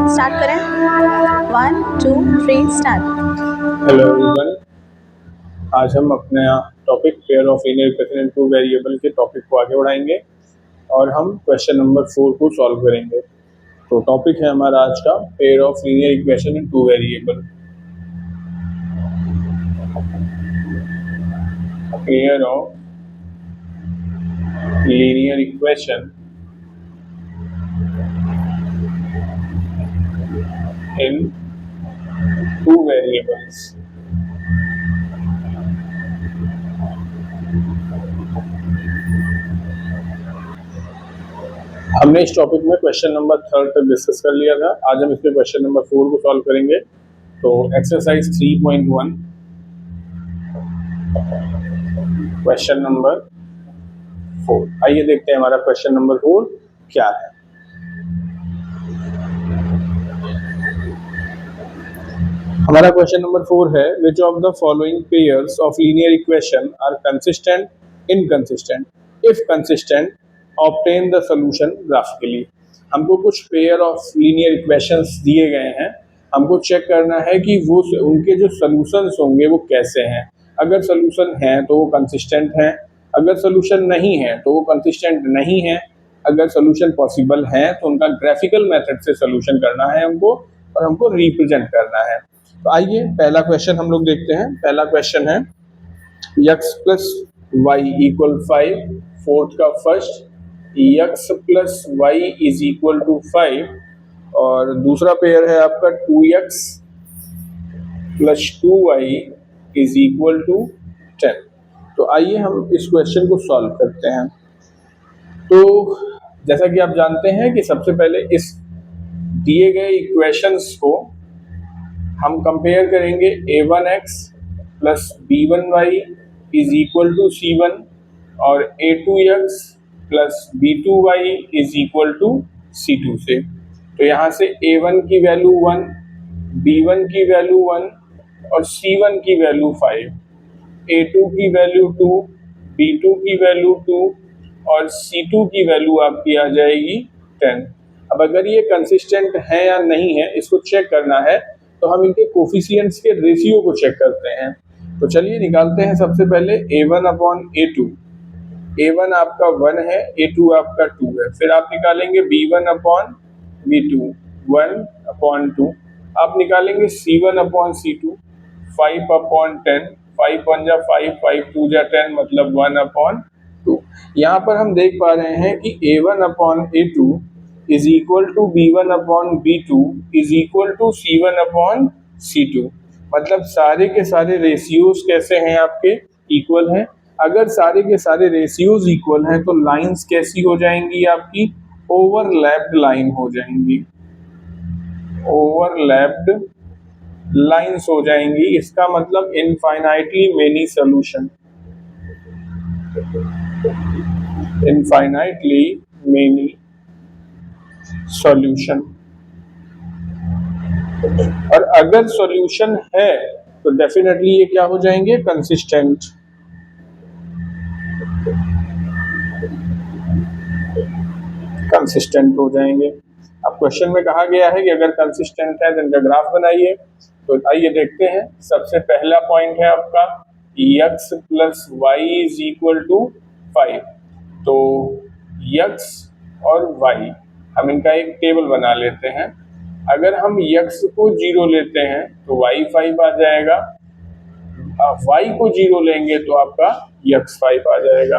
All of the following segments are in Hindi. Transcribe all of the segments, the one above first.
स्टार्ट करें। 1 2 3 स्टार्ट। हेलो एवरीवन, आज हम अपने topic pair of linear equation in two variable के टॉपिक को आगे बढ़ाएंगे और हम क्वेश्चन नंबर 4 को सॉल्व करेंगे। तो टॉपिक है हमारा आज का pair of linear equation in two variable. Pair of linear equation in two variables. हमने इस टॉपिक में क्वेश्चन नंबर 3 तक डिस्कस कर लिया था। आज हम इसमें क्वेश्चन नंबर 4 को सॉल्व करेंगे। तो एक्सरसाइज 3.1 क्वेश्चन नंबर 4। आइए देखते हैं हमारा क्वेश्चन नंबर 4 क्या है। हमारा क्वेश्चन नंबर 4 है, which of the following pairs of linear equation are consistent, inconsistent, if consistent obtain the solution graphically. हमको कुछ पेयर ऑफ लीनियर इक्वेशंस दिए गए हैं, हमको चेक करना है कि वो उनके जो सॉल्यूशंस होंगे वो कैसे हैं। अगर सॉल्यूशन है तो वो कंसिस्टेंट हैं, अगर सॉल्यूशन नहीं है तो वो कंसिस्टेंट नहीं है। अगर सॉल्यूशन पॉसिबल है तो उनका ग्राफिकल मेथड से सॉल्यूशन करना है हमको, और हमको रिप्रेजेंट करना है। तो आइए पहला क्वेश्चन हम लोग देखते हैं। पहला क्वेश्चन है x plus y equal 5, fourth का first x plus y is equal to 5, और दूसरा पेयर है आपका 2x plus 2y is equal to 10। तो आइए हम इस क्वेश्चन को सॉल्व करते हैं। तो जैसा कि आप जानते हैं कि सबसे पहले इस दिए गए इक्वेशंस को हम कंपेयर करेंगे। a1x plus b1y is equal to c1 और a2x plus b2y is equal to c2 से। तो यहाँ से a1 की वैल्यू 1, b1 की वैल्यू 1 और c1 की वैल्यू 5, a2 की वैल्यू 2, b2 की वैल्यू 2 और c2 की वैल्यू आपकी आ जाएगी 10। अब अगर ये कंसिस्टेंट है या नहीं है इसको चेक करना है, तो हम इनके कोफिशिएंट्स के रेशियो को चेक करते हैं। तो चलिए निकालते हैं सबसे पहले a1 अपॉन a2। a1 आपका 1 है, a2 आपका 2 है। फिर आप निकालेंगे b1 अपॉन b2, 1 अपॉन 2। आप निकालेंगे c1 अपॉन c2, 5 अपॉन 10, 5 1 जा 5, 5 2 जा 10, मतलब 1 अपॉन 2। यहाँ पर हम देख पा रहे हैं कि a1 upon a2 is equal to b1 upon b2 is equal to c1 upon c2। मतलब सारे के सारे रेशियोज कैसे हैं आपके, इक्वल हैं। अगर सारे के सारे रेशियोज इक्वल हैं तो लाइंस कैसी हो जाएंगी आपकी, ओवरलैप्ड लाइन हो जाएंगी, ओवरलैप्ड लाइंस हो जाएंगी। इसका मतलब infinitely many solution, infinitely many solution. और अगर सॉल्यूशन है तो डेफिनेटली ये क्या हो जाएंगे, कंसिस्टेंट। कंसिस्टेंट हो जाएंगे। अब क्वेश्चन में कहा गया है कि अगर कंसिस्टेंट है तो इनका ग्राफ बनाइए। तो आइए देखते हैं। सबसे पहला पॉइंट है आपका x plus y is equal to 5। तो x और y हम इनका एक टेबल बना लेते हैं। अगर हम x को 0 लेते हैं तो y 5 आ जाएगा, y को 0 लेंगे तो आपका x 5 आ जाएगा।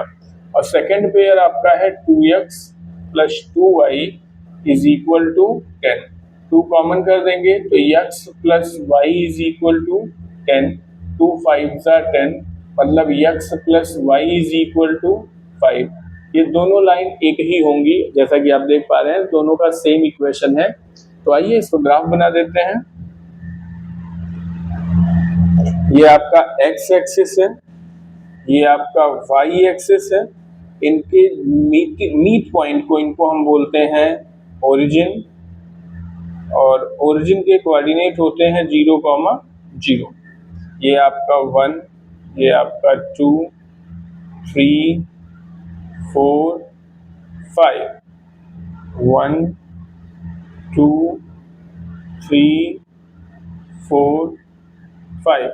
और सेकेंड पेयर आपका है 2x plus 2y is equal to 10। 2 common कर देंगे तो x plus y is equal to 10, 2 5 जा 10, मतलब x plus y is equal to 5। ये दोनों लाइन एक ही होंगी, जैसा कि आप देख पा रहे हैं दोनों का सेम इक्वेशन है। तो आइए इसको ग्राफ बना देते हैं। ये आपका x एक्सिस है, ये आपका y एक्सिस है। इनके मीट पॉइंट को इनको हम बोलते हैं ओरिजिन, और ओरिजिन के कोऑर्डिनेट होते हैं 0,0। ये आपका 1, ये आपका 2, 3, 4, 5, 1 2 3, 4, 5।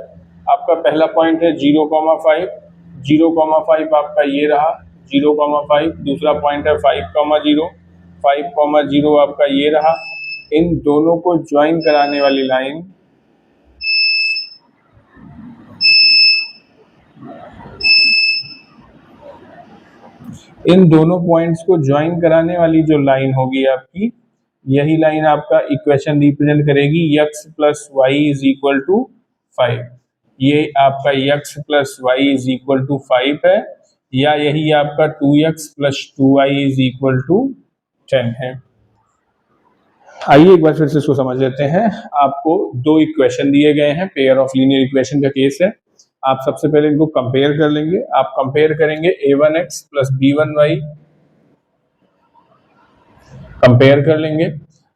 आपका पहला पॉइंट है 0,5, 0,5 आपका ये रहा 0,5। दूसरा पॉइंट है 5,0, 5,0 आपका ये रहा। इन दोनों को ज्वाइन कराने वाली लाइन इन दोनों पॉइंट्स को ज्वाइन कराने वाली जो लाइन होगी आपकी, यही लाइन आपका इक्वेशन रिप्रेजेंट करेगी x plus y is equal to 5। ये आपका x plus y is equal to 5 है, या यही आपका 2x plus 2y is equal to 10 है। आइए एक बार फिर से इसको समझ लेते हैं। आपको दो इक्वेशन दिए गए हैं, पेयर ऑफ लीनियर इक्वेशन का केस है। आप सबसे पहले इनको कंपेयर कर लेंगे। आप कंपेयर करेंगे a1x प्लस b1y, कंपेयर कर लेंगे।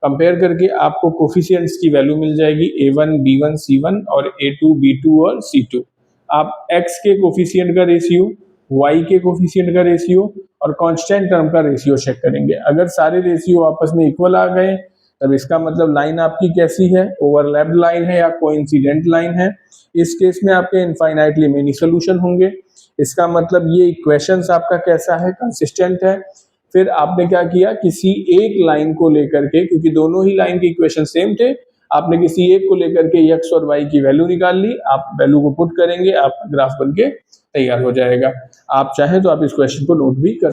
कंपेयर करके आपको कोफिशिएंट्स की वैल्यू मिल जाएगी a1 b1 c1 और a2 b2 और c2। आप x के कोफिशिएंट का रेशियो, y के कोफिशिएंट का रेशियो और कांस्टेंट टर्म का रेशियो चेक करेंगे। अगर सारे रेशियो आपस में इक्वल आ गए तब इसका मतलब लाइन आपकी कैसी है, ओवरलैप्ड लाइन है या कोइंसिडेंट लाइन है। इस केस में आपके इनफाइनाइटली मेनी सॉल्यूशन होंगे। इसका मतलब ये इक्वेशंस आपका कैसा है, कंसिस्टेंट है। फिर आपने क्या किया, किसी एक लाइन को लेकर के, क्योंकि दोनों ही लाइन के इक्वेशन सेम थे, आपने किसी एक को लेकर के x और y की वैल्यू निकाल ली। आप वैल्यू को पुट करेंगे, आपका ग्राफ बनके तैयार हो जाएगा। आप चाहें तो आप इस क्वेश्चन को नोट भी कर।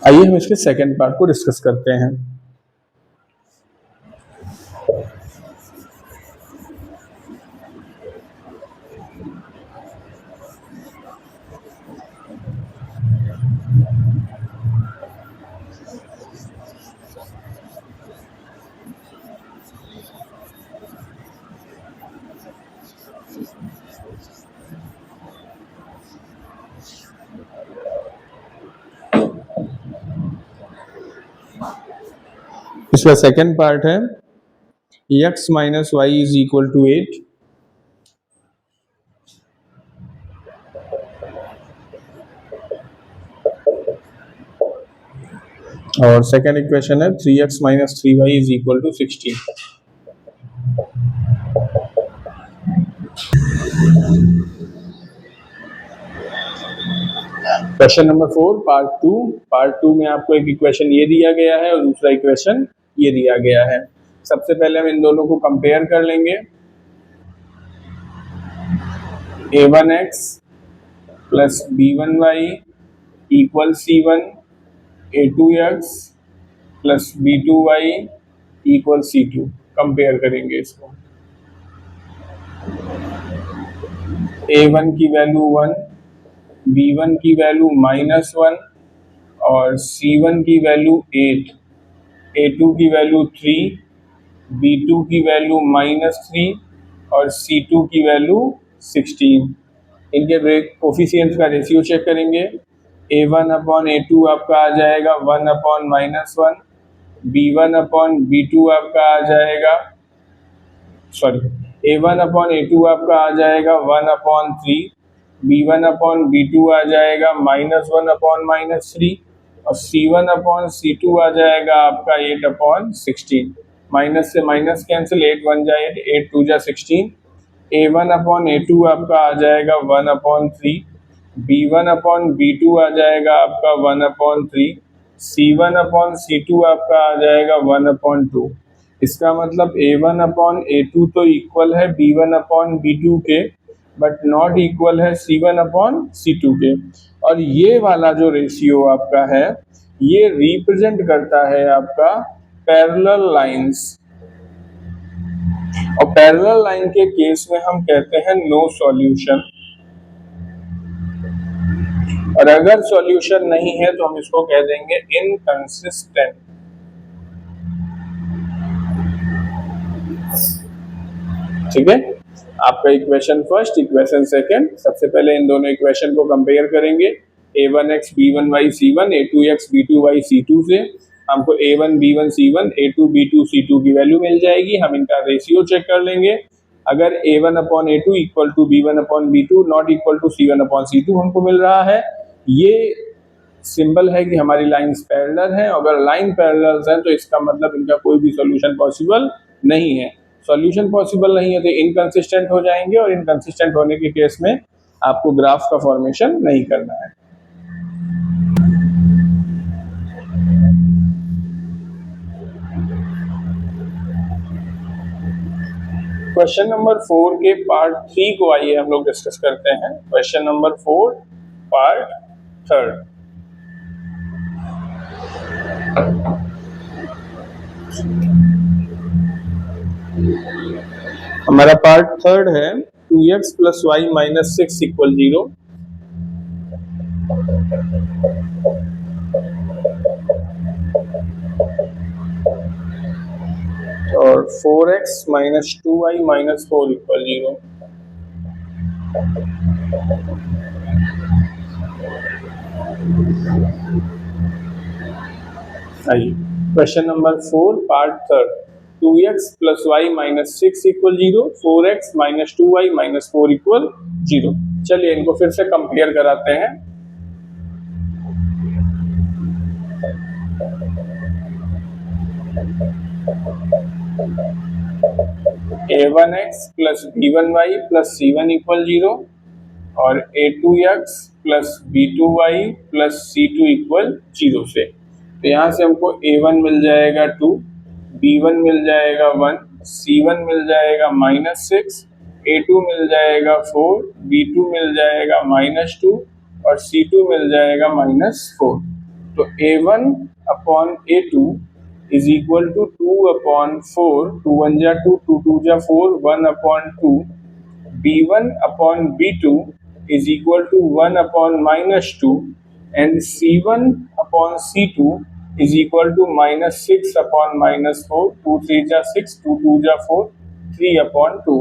आइए हम इसके सेकंड पार्ट को डिस्कस करते हैं। इसका सेकंड पार्ट है x minus y is equal to 8। और सेकंड इक्वेशन है 3x minus 3y is equal to 16। Question number 4 part two में आपको एक इक्वेशन ये दिया गया है और दूसरा इक्वेशन ये दिया गया है। सबसे पहले हम इन दोनों को कंपेयर कर लेंगे। a1x plus b1y equal c1, a2x plus b2y equal c2। Compare करेंगे इसको। a1 की वैल्यू 1, b1 की वैल्यू -1 और c1 की वैल्यू 8, a2 की वैल्यू 3, b2 की वैल्यू -3 और c2 की वैल्यू 16। इनके कोफिशिएंट्स का रेशियो चेक करेंगे। a1 अपॉन a2 आपका आ जाएगा 1 अपॉन -1, b1 अपॉन b2 आपका आ जाएगा, a1 अपॉन a2 आपका आ जाएगा 1 अपॉन 3, b1 अपॉन b2 आ जाएगा -1 अपॉन -3 और c1 अपॉन c2 आ जाएगा आपका 8 अपॉन 16। माइनस से माइनस कैंसिल, 8 1 जा 8, 8 2 जा 16। a1 अपॉन a2 आपका आ जाएगा 1 अपॉन 3, b1 अपॉन b2 आ जाएगा आपका 1 अपॉन 3, c1 अपॉन c2 आपका आ जाएगा 1 अपॉन 2। इसका मतलब a1 अपॉन a2 तो इक्वल है b1 अपॉन b2 के, बट नॉट इक्वल है c1 अपॉन c2 के। और ये वाला जो रेशियो आपका है ये रिप्रेजेंट करता है आपका पैरेलल लाइंस, और पैरेलल लाइन के केस में हम कहते हैं नो सॉल्यूशन, और अगर सॉल्यूशन नहीं है तो हम इसको कह देंगे इनकंसिस्टेंट। ठीक है, आपका इक्वेशन फर्स्ट, इक्वेशन सेकंड। सबसे पहले इन दोनों इक्वेशन को कंपेयर करेंगे। a1x b1y c1, a2x b2y c2 से हमको a1 b1 c1, a2 b2 c2 की वैल्यू मिल जाएगी। हम इनका रेशियो चेक कर लेंगे। अगर a1 upon a2 equal to b1 upon b2 not equal to c1 upon c2 हमको मिल रहा है, ये सिंबल है कि हमारी लाइंस पैरेलल हैं। अगर लाइन पैरेलल है तो इसका मतलब इनका कोई भी सॉल्यूशन पॉसिबल नहीं है। सॉल्यूशन पॉसिबल नहीं है तो इनकंसिस्टेंट हो जाएंगे, और इनकंसिस्टेंट होने के केस में आपको ग्राफ का फॉर्मेशन नहीं करना है। क्वेश्चन नंबर 4 के पार्ट 3 को आइए हम लोग डिस्कस करते हैं। Question number 4 part 3। हमारा पार्ट 3 है 2x + y - 6 = 0 और 4x - 2y - 4 = 0। आइए question number 4 part 3, 2x + y - 6 = 0, 4x - 2y - 4 = 0। चलिए इनको फिर से कंपेयर कराते हैं। a1x + b1y + c1 = 0 और a2x + b2y + c2 = 0 से। तो यहाँ से हमको a1 मिल जाएगा 2, b1 मिल जाएगा 1, c1 मिल जाएगा -6, a2 मिल जाएगा 4, b2 मिल जाएगा -2 और c2 मिल जाएगा -4। तो a1 upon a2 is equal to 2/4, 2 1 जा 2, 2 2 जा 4, 1/2, b1 upon b2 is equal to 1/-2 and c1 upon c2 is equal to -6/-4, 2 3 जा 6, 2 2 जा 4, 3/2।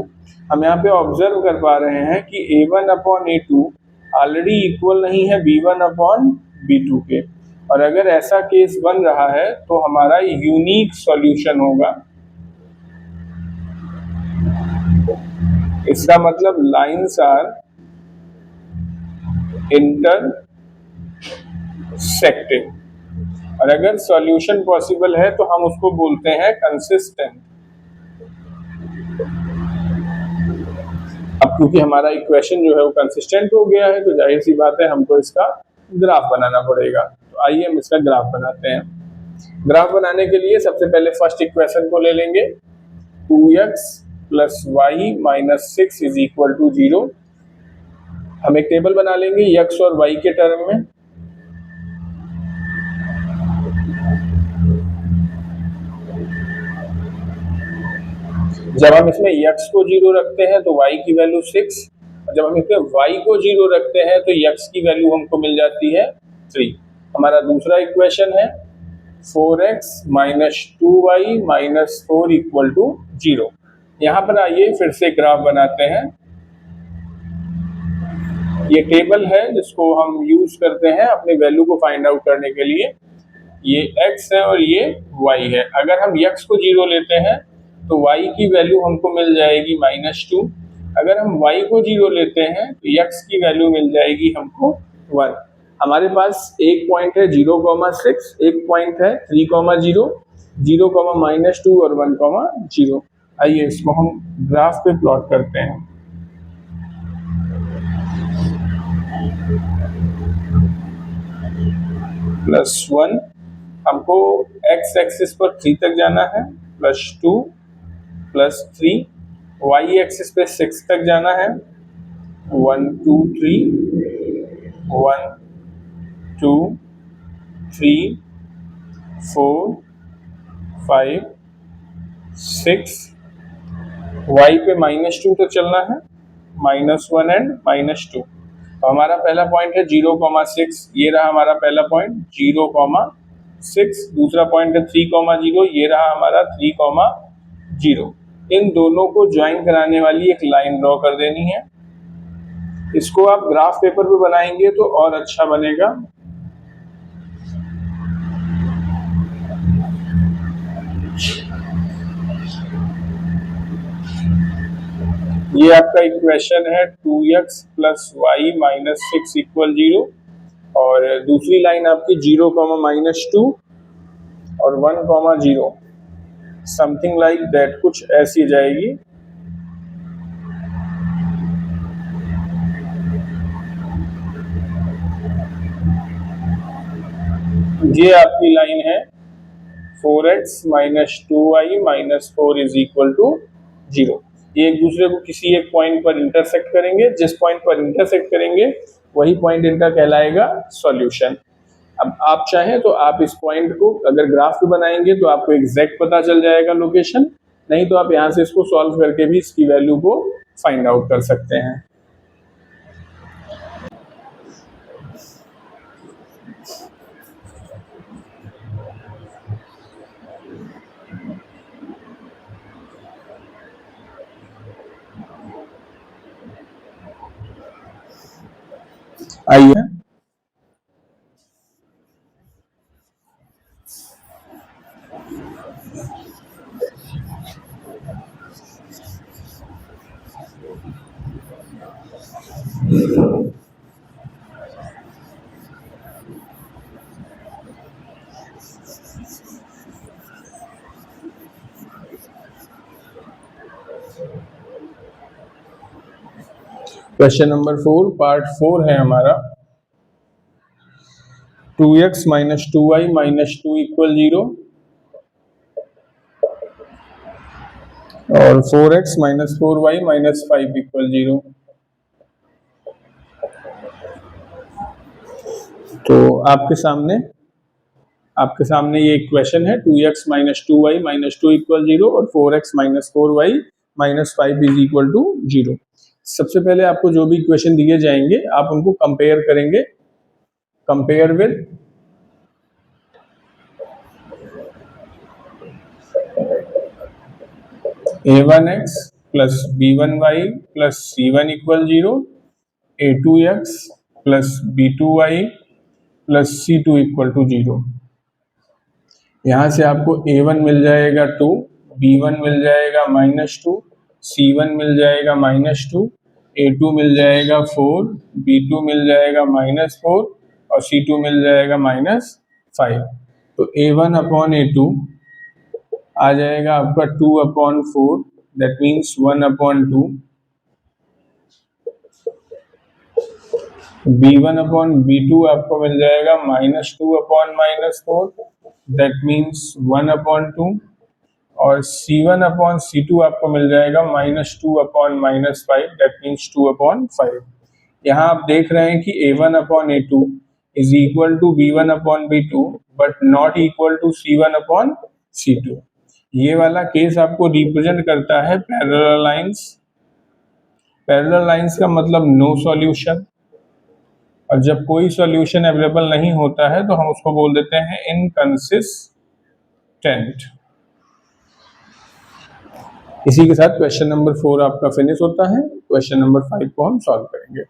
हम यहाँ पे ऑब्जर्व कर पा रहे हैं कि a1 upon a2 already equal नहीं है b1 अपॉन b2 के, और अगर ऐसा केस बन रहा है तो हमारा यूनिक सॉल्यूशन होगा। इसका मतलब लाइंस आर इंटरसेक्टिंग, और अगर सॉल्यूशन पॉसिबल है तो हम उसको बोलते हैं कंसिस्टेंट। अब क्योंकि हमारा इक्वेशन जो है वो कंसिस्टेंट हो गया है तो जाहिर सी बात है हमको इसका ग्राफ बनाना पड़ेगा। तो आइए हम इसका ग्राफ बनाते हैं। ग्राफ बनाने के लिए सबसे पहले फर्स्ट इक्वेशन को ले लेंगे, 2x + y - 6 = 0। हम एक टेबल बना लेंगे x और y के टर्म में। जब हम इसमें x को 0 रखते हैं तो y की वैल्यू 6, और जब हम इसमें y को 0 रखते हैं तो x की वैल्यू हमको मिल जाती है 3। हमारा दूसरा इक्वेशन है 4x - 2y - 4 = 0। यहाँ पर आइए फिर से ग्राफ बनाते हैं। ये टेबल है जिसको हम यूज करते हैं अपने वैल्यू को फाइंड आउट करने के लिए। ये x है और ये y है। अगर हम x को 0 लेते हैं तो y की वैल्यू हमको मिल जाएगी -2। अगर हम y को 0 लेते हैं तो x की वैल्यू मिल जाएगी हमको 1। हमारे पास एक पॉइंट है 0,6, एक पॉइंट है 3,0, 0, -2 और 1,0। आइए इसको हम ग्राफ पे प्लॉट करते हैं। +1 हमको x एक्सिस पर 3 तक जाना है, +2 +3 y एक्सिस पे 6 तक जाना है, 1 2 3 1 2 3 4 5 6। y पे -2 तक चलना है, -1 एंड -2। तो हमारा पहला पॉइंट है 0,6, ये रहा हमारा पहला पॉइंट 0,6। दूसरा पॉइंट है 3,0, ये रहा हमारा 3,0। इन दोनों को ज्वाइन कराने वाली एक लाइन ड्रॉ कर देनी है। इसको आप ग्राफ पेपर पे बनाएंगे तो और अच्छा बनेगा। ये आपका इक्वेशन है 2x + y - 6 = 0 और दूसरी लाइन आपकी 0, -2 और 1, 0, समथिंग लाइक दैट, कुछ ऐसी जाएगी। ये आपकी लाइन है 4x - 2y - 4 = 0। ये एक दूसरे को किसी एक पॉइंट पर इंटरसेक्ट करेंगे, जिस पॉइंट पर इंटरसेक्ट करेंगे वही पॉइंट इनका कहलाएगा सॉल्यूशन। अब आप चाहें तो आप इस पॉइंट को अगर ग्राफ पे बनाएंगे तो आपको एग्जैक्ट पता चल जाएगा लोकेशन, नहीं तो आप यहाँ से इसको सॉल्व करके भी इसकी वैल्यू को फाइंड आउट कर सकते हैं। आइए क्वेश्चन नंबर 4, पार्ट 4 है हमारा। 2x - 2y - 2 = 0 और 4x - 4y - 5 = 0। तो आपके सामने ये इक्वेशन है 2x - 2y - 2 = 0 और 4x - 4y - 5 = 0। सबसे पहले आपको जो भी इक्वेशन दिए जाएंगे आप उनको कंपेयर करेंगे। Compare with a1x + b1y + c1 = 0, a2x + b2y + c2 = 0। यहाँ से आपको a1 मिल जाएगा 2, b1 मिल जाएगा -2, c1 मिल जाएगा -2, a2 मिल जाएगा 4, b2 मिल जाएगा -4 और c2 मिल जाएगा -5। तो a1/a2 आ जाएगा आपका 2/4, दैट मीन्स 1/2। b1/b2 आपको मिल जाएगा -2/-4, दैट मीन्स 1/2 और c1/c2 आपको मिल जाएगा -2/-5, दैट मीन्स 2/5। यहाँ आप देख रहे हैं कि a1/a2 is equal to b1/b2 but not equal to c1/c2। ये वाला केस आपको रिप्रेजेंट करता है पैरेलल लाइंस। पैरेलल लाइंस का मतलब नो सॉल्यूशन, और जब कोई सॉल्यूशन अवेलेबल नहीं होता है तो हम उसको बोल देते हैं इनकंसिस्टेंट। इसी के साथ क्वेश्चन नंबर 4 आपका फिनिश होता है। क्वेश्चन नंबर 5 को हम सॉल्व करेंगे।